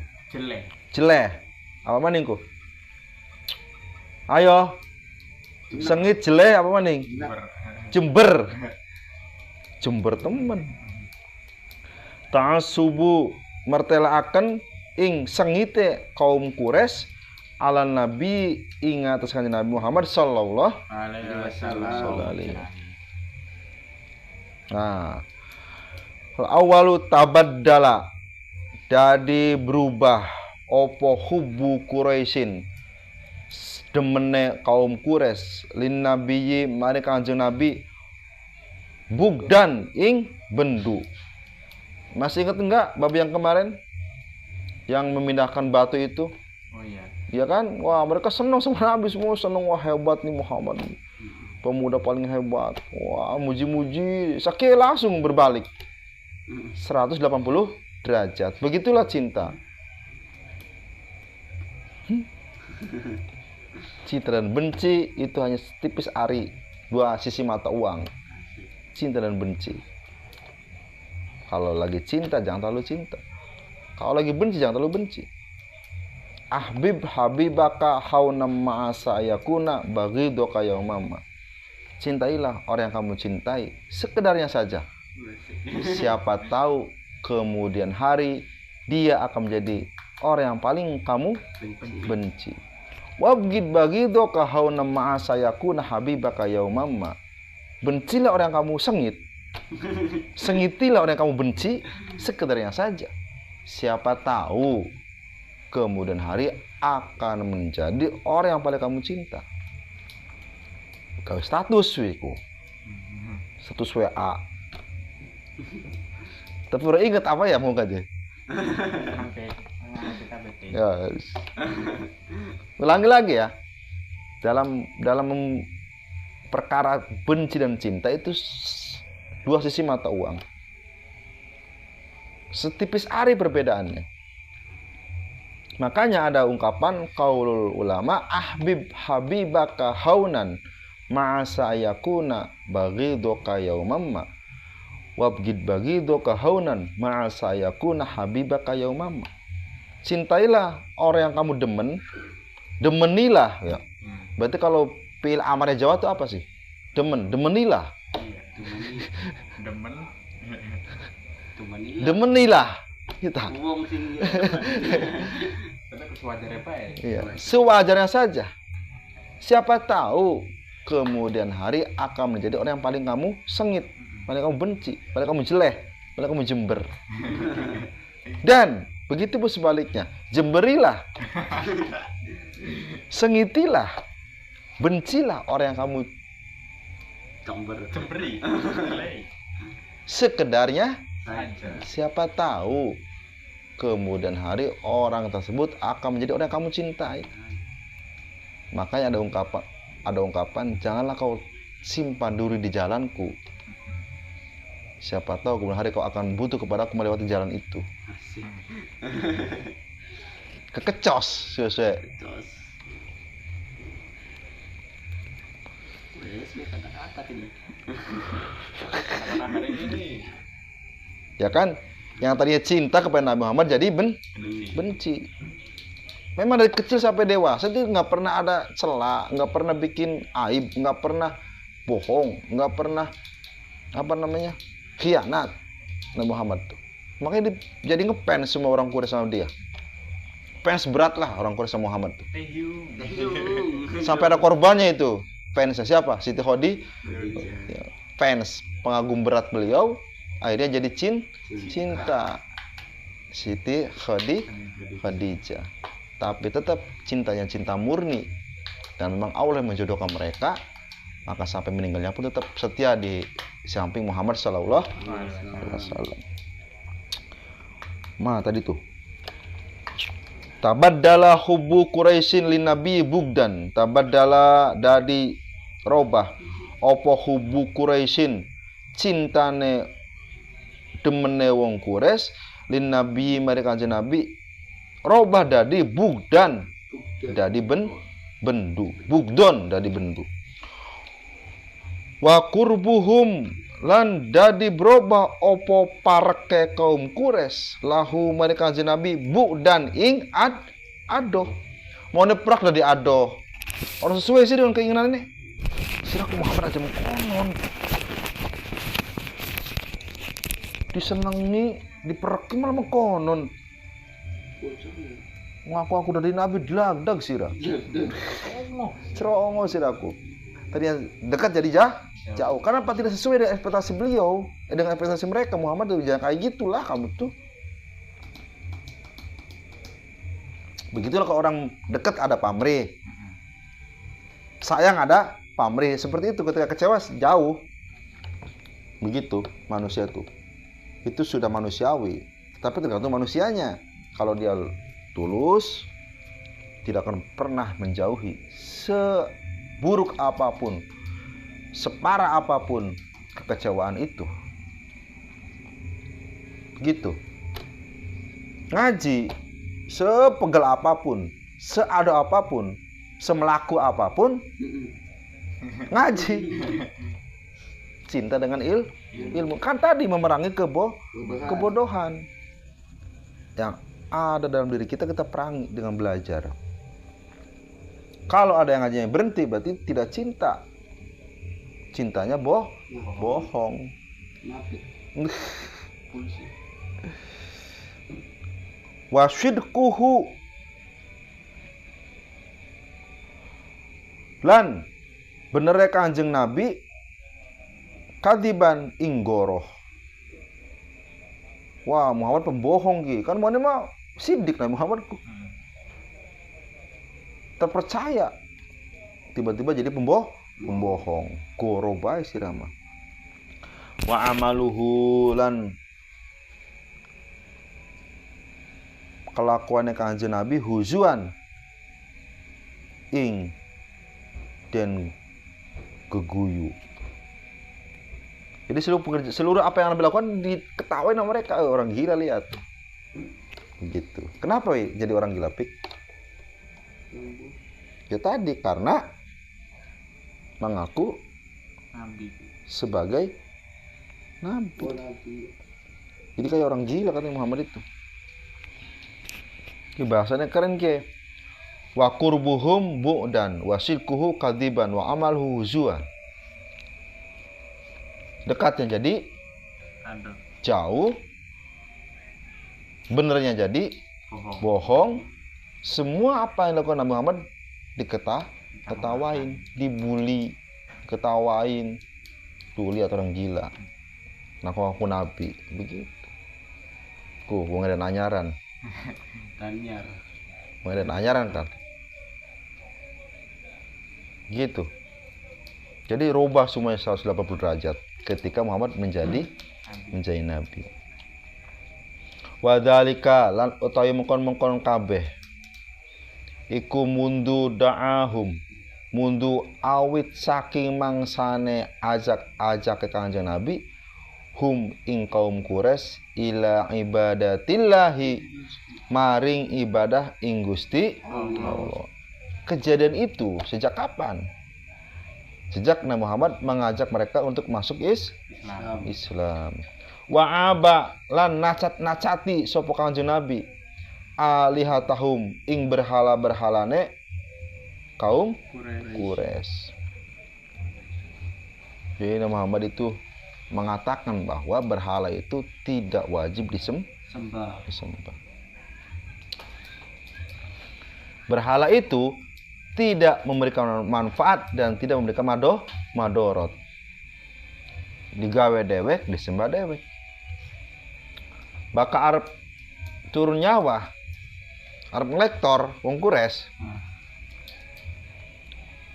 Jeleh. Apa maningku? Ayo. Sengit jeleh apa maning? Jember temen. Ta'assubu mertelaaken ing sengite kaum Quraisy ala nabi ingat atas kanjeng Nabi Muhammad sallallahu alaihi Sallallahu wasallam. alaihi. Nah, awalu tabaddala jadi berubah opo hubbu Quraisyin demene kaum Quraisy lin nabiyyi mari kanjeng Nabi bugdan ing bendu. Masih ingat enggak bab yang kemarin yang memindahkan batu itu? Oh iya. Ya kan? Wah, mereka senang sama Nabi, semua senang. Wah, hebat nih Muhammad, pemuda paling hebat. Wah, muji-muji. Sakit langsung berbalik 180 derajat. Begitulah cinta. Cinta dan benci itu hanya tipis ari, dua sisi mata uang. Cinta dan benci. Kalau lagi cinta jangan terlalu cinta. Kalau lagi benci jangan terlalu benci. Ahbib habibaka hauna ma'asa yakuna baghiduka yaumama. Cintailah orang yang kamu cintai sekedarnya saja. Siapa tahu kemudian hari dia akan menjadi orang yang paling kamu benci. Wabghid baghiduka hauna ma'asa yakuna habibaka yaumama. Bencilah orang yang kamu sengit. Sengitilah orang yang kamu benci sekedarnya saja. Siapa tahu kemudian hari akan menjadi orang yang paling kamu cinta. Kau status wiku. Status WA. Tapi udah ingat apa ya mau kaje? Sampai kita betul. Ya. Ulangi lagi ya. Dalam perkara benci dan cinta itu dua sisi mata uang. Setipis ari perbedaannya. Makanya ada ungkapan qaulul ulama ahbib habibaka haunan ma'asa yakuna baghiduka yaumamma wabghid baghiduka haunan ma'asa yakuna habibaka yaumamma. Cintailah orang yang kamu demen, demenilah ya. Berarti kalau pil amarnya Jawa itu apa sih? Demen, demenilah. Demen. Demenilah kita. Wong sing Tapi sewajarnya Pak ya. Iya, sewajarnya saja. Siapa tahu kemudian hari akan menjadi orang yang paling kamu sengit, paling kamu benci, paling kamu jelek, paling kamu jember. Dan begitu pun sebaliknya, jemberilah, sengitilah, bencilah orang yang kamu Cemberi. sekedarnya. Saja. Siapa tahu kemudian hari orang tersebut akan menjadi orang yang kamu cintai. Makanya ada ungkapan janganlah kau simpan duri di jalanku. Siapa tahu kemudian hari kau akan butuh kepada aku melewati jalan itu. Kekecos sesuai. Jos. Wes kata-kata ini. Karena hari ini Ya kan? Yang tadinya cinta kepada Nabi Muhammad jadi benci. benci. Memang dari kecil sampai dewasa itu nggak pernah ada celah, nggak pernah bikin aib, nggak pernah bohong, nggak pernah khianat Nabi Muhammad tuh. Makanya dia jadi ngefans semua orang Quraisy sama dia. Fans berat lah orang Quraisy sama Muhammad tuh. Sampai ada korbannya itu. Fansnya siapa? Siti Khadijah. Fans pengagum berat beliau. Akhirnya jadi cinta Siti Khadijah. Tapi tetap cintanya cinta murni. Dan memang Allah yang menjodohkan mereka. Maka sampai meninggalnya pun tetap setia di samping Muhammad sallallahu alaihi wasallam. Tadi tuh. Tabaddala hubbu Quraisyin lin nabi bugdan. Tabaddala dadi robah apa hubbu Quraisyin cintane demene wong Quraisy lin nabi mari kanjeng Nabi robah dadi bugdan dadi bendu bugdon dadi bendu wa qurbuhum lan dadi berubah opo parke kaum Quraisy lahu mari kanjeng Nabi bugdan ing adoh mau neprak dadi adoh orang sesuai sih dengan keinginan ini siraku Muhammad aja mengkonon disenengi dipereki malah mengkonon Ngaku dari nabi dilagdag sirah. Cerongo siraku. Tadi yang dekat jadi jauh. Karena tidak sesuai dengan ekspektasi beliau, dengan ekspektasi mereka. Muhammad tuh jangan kayak gitulah kamu tuh. Begitulah kalau orang dekat ada pamrih, sayang ada pamrih. Seperti itu ketika kecewa jauh. Begitu manusia tuh. Itu sudah manusiawi. Tapi tergantung manusianya. Kalau dia tulus, tidak akan pernah menjauhi. Seburuk apapun, separah apapun kekecewaan itu. Gitu. Ngaji, sepegel apapun, seada apapun, semelaku apapun, ngaji. Cinta dengan ilmu. Kan tadi memerangi kebodohan. Yang ada dalam diri kita perangi dengan belajar. Kalau ada yang ngajinya berhenti berarti tidak cinta. Cintanya bohong. Wasyidquhu lan benernya Kanjeng Nabi kadiban inggoroh. Wah, Muhammad pembohong ki. Kan mana mah sidik Nabi Muhammad terpercaya. Tiba-tiba jadi pembohong. Gorobai sirama. Wa amaluhu lan kelakuannya Kanjeng Nabi huzuan ing dan geguyu. Jadi seluruh apa yang Nabi lakukan diketawain sama mereka. Orang gila lihat. Begitu. Kenapa jadi orang gila pik? Ya tadi karena mengaku Nabi. Sebagai Nabi. Jadi kayak orang gila katanya Muhammad itu. Ini bahasanya keren ke. Wa qurbuhum bu'dan wa sidquhu kadiban wa amalhu huzuan. Dekatnya jadi jauh, benernya jadi bohong. Semua apa yang dilakukan Nabi Muhammad diketawain, dibully, ketawain. Tuh lihat orang gila. Aku Nabi, begitu. Gue ada nanyaran. Tanyar. Ada nanyaran kan. Gitu. Jadi rubah semuanya 180 derajat ketika Muhammad menjadi Nabi. Wadhalika lan utawi mengkon kabeh iku mundu da'ahum mundu awit saking mangsane ajak ke Kanjeng Nabi hum ing kaum Quraisy ila ibadatillahi maring ibadah ing Gusti Allah. Kejadian itu sejak kapan? Sejak Nabi Muhammad mengajak mereka untuk masuk Islam. Wa aba lan nacati sapa Kanjeng Nabi alihatahum ing berhala-berhalane kaum Quraisy. Jadi Nabi Muhammad itu mengatakan bahwa berhala itu tidak wajib disembah. Berhala itu tidak memberikan manfaat dan tidak memberikan madorot. Digawe dewek, disembah dewek. Baka arep turun nyawa, arep ngelektor wong Quraisy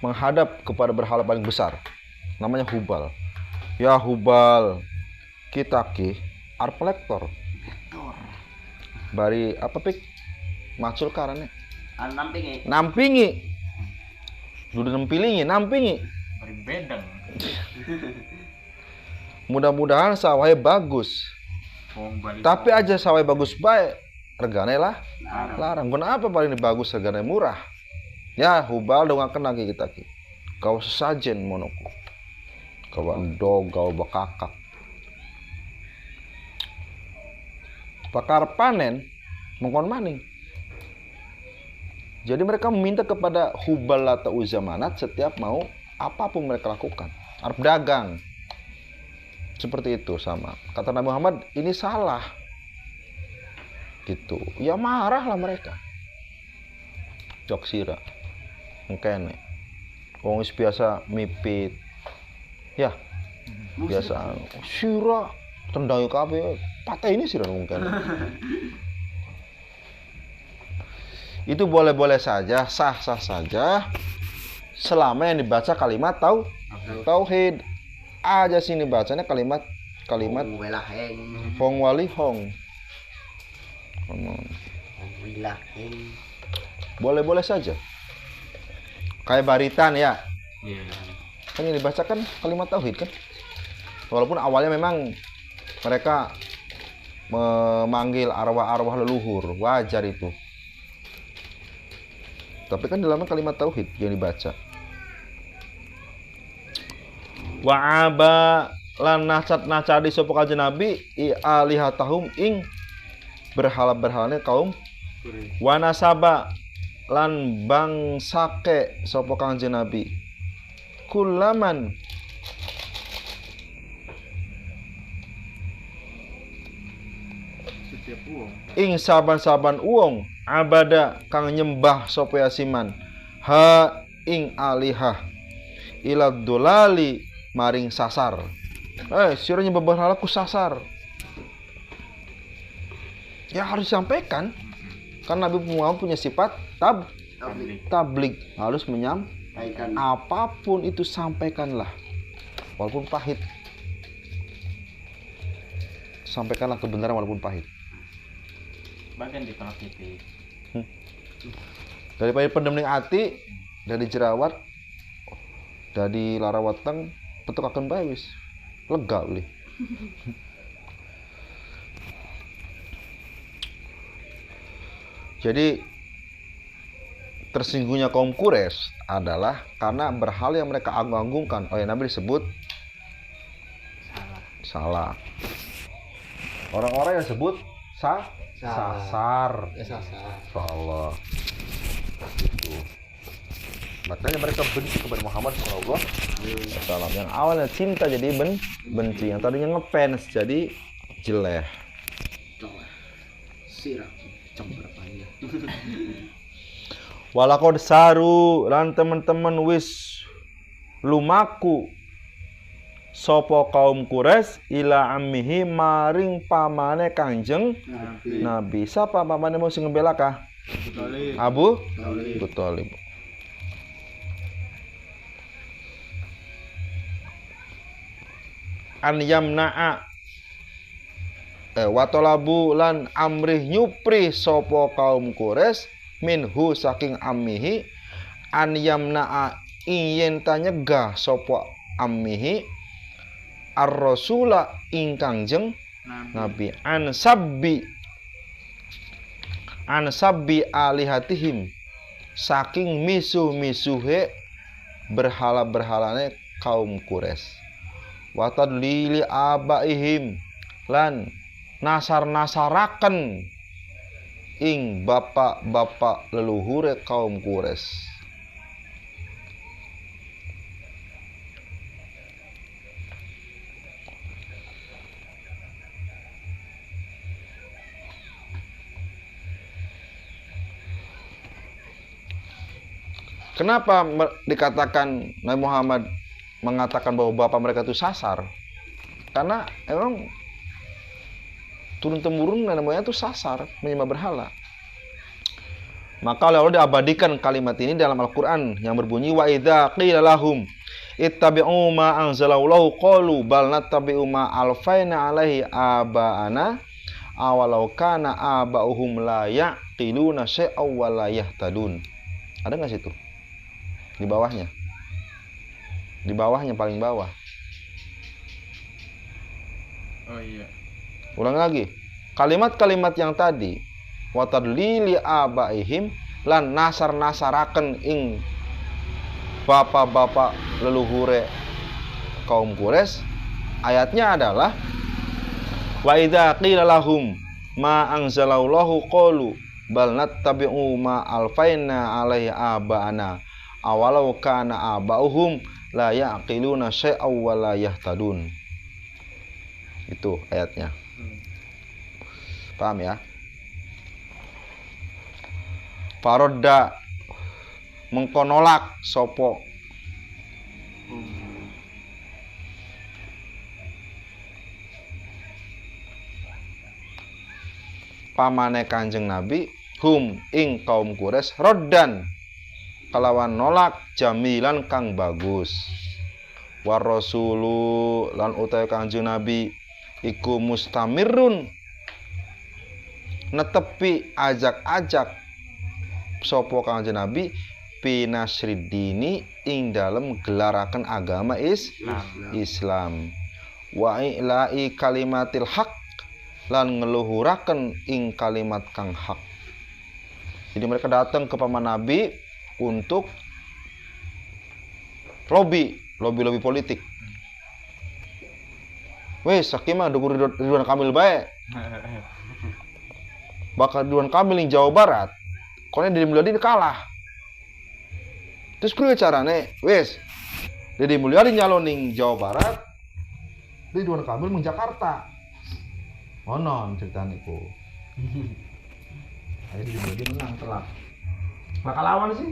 menghadap kepada berhala paling besar, namanya Hubal. Ya Hubal, kita arep ngelektor. Bari apa pik? Macul karane. Nampingi. Sudah nampingi. Bari bedeng. Mudah-mudahan sawahnya bagus. Tapi aja sawahnya bagus baik, regane lah larang. Kenapa paling bagus regane murah? Ya Hubal dong kena kita ki. Kau sesajen monoko. Kau andog, kau bakakak. Pakar panen mengkon maning. Jadi mereka meminta kepada Hubal atau Uzza Manat setiap mau apapun mereka lakukan. Arep dagang. Seperti itu sama. Kata Nabi Muhammad, ini salah. Gitu. Ya marahlah mereka. Cok sira. Engkene. Wong wis biasa mipit. Ya, biasa sira tendang kabeh. Patah ini sira mungkin. Itu boleh-boleh saja, sah-sah saja selama yang dibaca kalimat tauhid. Aja sini bacanya kalimat hong wali hong. Boleh-boleh saja. Kayak baritan ya. Iya. Kan yang dibacakan kalimat tauhid kan. Walaupun awalnya memang mereka memanggil arwah-arwah leluhur, wajar itu. Tapi kan dalamnya kalimat tauhid yang dibaca. Wa aba lan nacadi sapa kanjeng Nabi alihatahum ing berhala-berhalane kaum wa nasaba lan bangsake sapa kanjeng Nabi kulaman Setiap uang. ing saban-saban wong abada kang nyembah sapa yasiman ha ing alihah ila dolali maring sasar. Sira nyembah berhala ku sasar. Ya harus disampaikan. Kan Nabi Muhammad punya sifat tablik. Harus menyampaikan apapun itu sampaikanlah. Walaupun pahit. Sampaikanlah kebenaran walaupun pahit. Bahkan di tengah titik. Daripada pendem ning ati, dari jerawat, dari larawateng, petuk akan bae wis. Lega ulih. Jadi tersinggungnya kaum Quraisy adalah karena berhala yang mereka agung-agungkan oleh Nabi disebut salah. Orang-orang yang sebut sasar. Allah. Itu. Makanya mereka benci kepada Muhammad SAW. Yang awalnya cinta jadi benci, yang tadinya ngefans jadi jeleh. Walakod saru lan teman-teman wis lumaku sopo kaum Quraisy ila ammihi maring pamane Kanjeng Nabi. Siapa pamane mau sing ngebela kah? Abu Thalib. An yamna'a watolabu lan amrih nyupri sopo kaum Quraisy minhu saking ammihi an yamna'a yen tanyegah sopo ammihi ar-rasula ing Kangjeng Nabi an sabbi alihatihim saking misuh-misuhe berhala-berhalane kaum Quraisy wa tadlili abaihim lan nasar-nasaraken ing bapak-bapak leluhure kaum Quraisy. Kenapa dikatakan Nabi Muhammad mengatakan bahwa bapak mereka itu sasar? Karena emang turun-temurun nenek moyang itu sasar, menyembah berhala. Maka oleh Allah diabadikan kalimat ini dalam Al-Quran yang berbunyi wa idza qila lahum ittabi'u ma anzalallahu qalu bal nattabi'u ma alfaina alaihi aba'ana awalau kana aba'uhum la yaqiluna syai'aw wa la yahtadun. Ada enggak situ? Di bawahnya. Di bawahnya paling bawah. Oh iya. Ulang lagi. Kalimat-kalimat yang tadi wa tadlili abaihim lan nasar-nasaraken ing bapak-bapak leluhure kaum Quraisy. Ayatnya adalah wa idza qila lahum ma anzalallahu qalu bal nattabi'u ma alfaina alaihi aba'ana awalau kana aba'uhum la yaqiluna syai'aw wa la yahtadun. Itu ayatnya. Paham ya? Farodda mengko nolak sapa pamane Kanjeng Nabi ing kaum Quraisy roddan kalawan nolak jamilan kang bagus. War rasulu lan utawi Kanjeng Nabi iku mustamirun netepi ajak-ajak sapa Kanjeng Nabi pinasriddini ing dalem gelaraken agama Islam. Wa ila'i kalimatil haq lan ngeluhuraken ing kalimat kang hak. Jadi mereka datang ke paman Nabi untuk lobby politik. Wes sakimah dukur Ridwan Kamil bae. Bakal Ridwan Kamil ing Jawa Barat. Kono Deddy Mulyadi kalah. Terus piye carane? Wes Deddy Mulyadi nyalon ing Jawa Barat. Ridwan Kamil ing Jakarta. Ono ceritane iku. Akhirnya dia menang telak. Bakal lawan sih?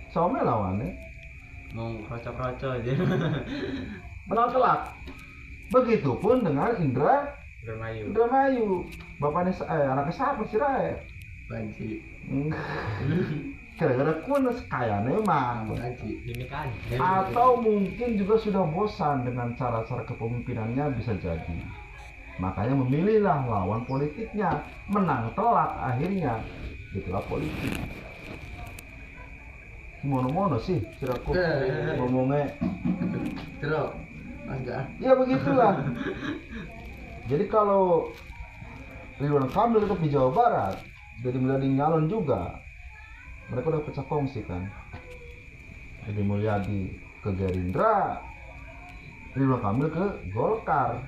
Some lawannya. Mau kroco-kroco aja. Menang telak. Begitupun dengan Indra Mayu. Bapaknya anaknya siapa sih Rai? Banci. Gara-gara kun kayane emang. Banci. Ini kan. Atau mungkin juga sudah bosan dengan cara-cara kepemimpinannya bisa jadi. Makanya memilihlah lawan politiknya, menang telak akhirnya. Itulah politik. Mono-mono sih, siraku ngomongnya. Terus, enggak. Ya begitulah. Jadi kalau Ridwan Kamil tetap di Jawa Barat, Deddy Mulyadi nyalon juga, mereka udah pecah kongsi kan. Deddy Mulyadi ke Gerindra, Ridwan Kamil ke Golkar.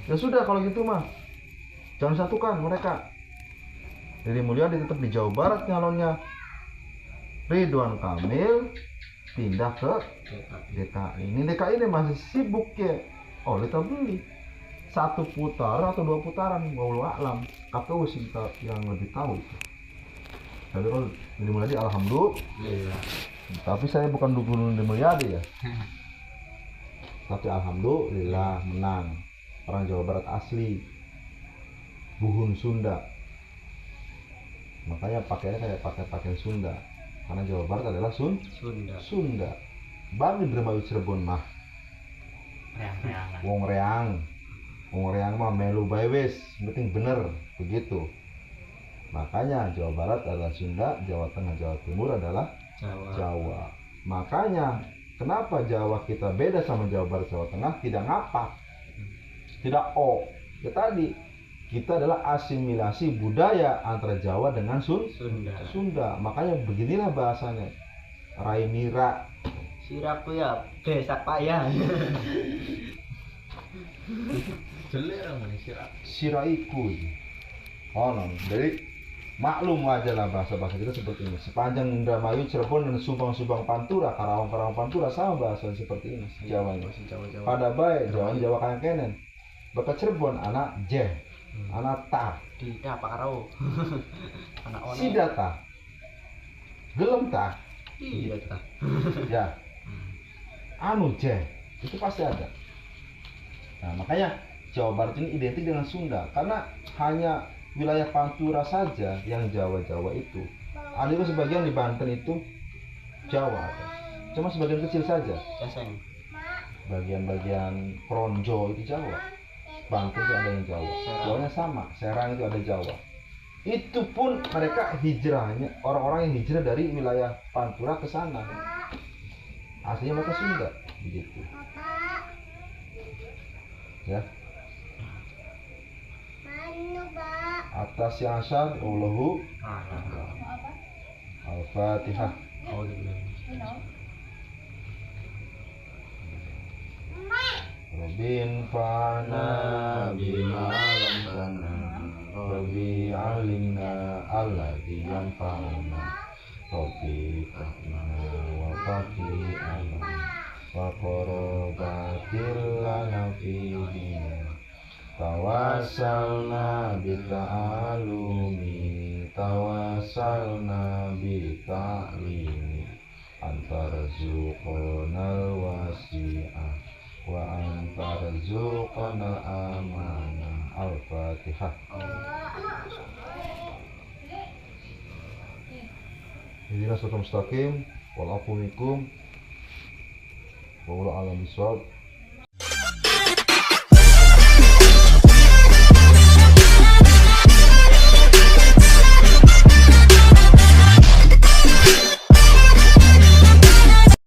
Ya sudah kalau gitu mah, jangan satukan mereka. Deddy Mulyadi tetap di Jawa Barat nyalonnya, Ridwan Kamil pindah ke DKI. Ini DKI ini masih sibuk ya. Oh kita beli 1 putaran atau 2 putaran, wallahu a'lam. KPU sih yang lebih tahu itu. Tapi kalau Deddy Mulyadi alhamdulillah. Tapi saya bukan dukung Deddy Mulyadi ya. Tapi alhamdulillah menang. Orang Jawa Barat asli, Buhun Sunda. Makanya pakainya kayak pakaian Sunda. Karena Jawa Barat adalah Sunda. Bagi Indramayu Cirebon mah Wong Reang mah melu bae wis, penting bener begitu. Makanya Jawa Barat adalah Sunda, Jawa Tengah, Jawa Timur adalah Jawa. Makanya kenapa Jawa kita beda sama Jawa Barat, Jawa Tengah tidak ngapak. Tidak ya tadi kita adalah asimilasi budaya antara Jawa dengan Sunda. Makanya beginilah bahasanya. Rainira Siraku ya besak payah. Jelek orang ini siraiku. Oh non. Jadi maklum aja lah bahasa-bahasa kita seperti ini. Sepanjang Indramayu, Cirebon dan Subang Pantura, Karawang Pantura sama bahasa seperti ini. Jawa ini. Pada baik Jawa kaya kenen. Bapak Cirebon anak J, anak Ta, di apa karo, anak one, Sida Ta, gelem Ta, iya Ta, ya, anu J, itu pasti ada. Nah makanya Jawa Barat ini identik dengan Sunda karena hanya wilayah Pantura saja yang Jawa itu. Ada juga sebagian di Banten itu Jawa, cuma sebagian kecil saja. Bagian-bagian Kronjo itu Jawa. Banten itu ada yang Jawa, Jawanya sama, Serang itu ada Jawa. Itu pun mereka hijrahnya, orang-orang yang hijrah dari wilayah Pantura ke sana. Aslinya mereka Sunda, begitu. Ya. Atas yang asal, Allahu Al-Fatihah. Robin fana bima lamtana Robi alimna alladhi yanfa'una Robi fahna wa faqi'ana wa qorobatil lana fi dina Tawassalna bita'alumi tawassalna bi ta'limi antarzuqonal wasi'ah wa antarzuqonal amanah. Al-Fatihah. Ihdinas siratal mustaqim wal afu minkum wa huwa a'lam bissawab.